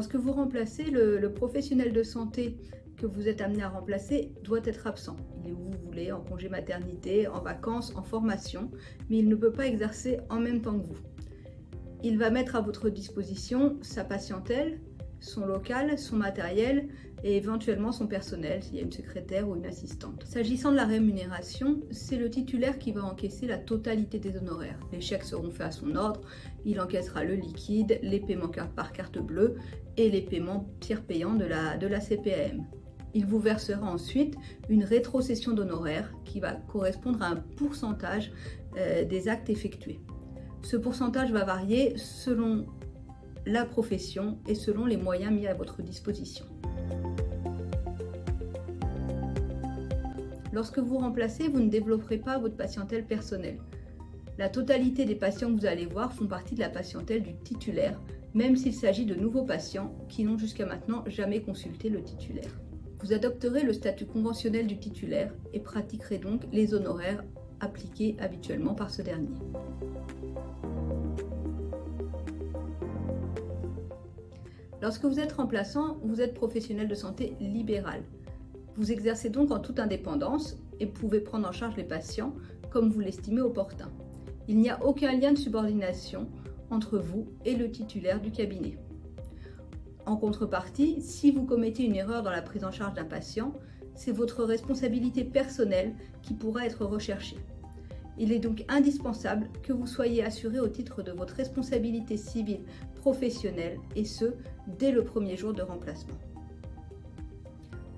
Lorsque vous remplacez, le professionnel de santé que vous êtes amené à remplacer doit être absent. Il est où vous voulez, en congé maternité, en vacances, en formation, mais il ne peut pas exercer en même temps que vous. Il va mettre à votre disposition sa patientèle, son local, son matériel et éventuellement son personnel, s'il y a une secrétaire ou une assistante. S'agissant de la rémunération, c'est le titulaire qui va encaisser la totalité des honoraires. Les chèques seront faits à son ordre, il encaissera le liquide, les paiements par carte bleue et les paiements tiers payants de la CPAM. Il vous versera ensuite une rétrocession d'honoraires qui va correspondre à un pourcentage des actes effectués. Ce pourcentage va varier selon la profession et selon les moyens mis à votre disposition. Lorsque vous remplacez, vous ne développerez pas votre patientèle personnelle. La totalité des patients que vous allez voir font partie de la patientèle du titulaire, même s'il s'agit de nouveaux patients qui n'ont jusqu'à maintenant jamais consulté le titulaire. Vous adopterez le statut conventionnel du titulaire et pratiquerez donc les honoraires appliqués habituellement par ce dernier. Lorsque vous êtes remplaçant, vous êtes professionnel de santé libéral. Vous exercez donc en toute indépendance et pouvez prendre en charge les patients comme vous l'estimez opportun. Il n'y a aucun lien de subordination entre vous et le titulaire du cabinet. En contrepartie, si vous commettez une erreur dans la prise en charge d'un patient, c'est votre responsabilité personnelle qui pourra être recherchée. Il est donc indispensable que vous soyez assuré au titre de votre responsabilité civile professionnelle et ce, dès le premier jour de remplacement.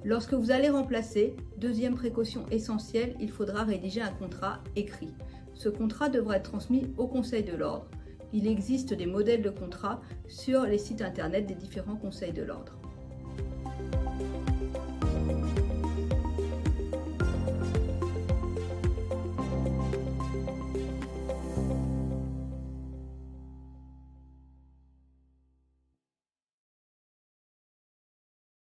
Lorsque vous allez remplacer, deuxième précaution essentielle, il faudra rédiger un contrat écrit. Ce contrat devra être transmis au Conseil de l'Ordre. Il existe des modèles de contrat sur les sites internet des différents conseils de l'Ordre.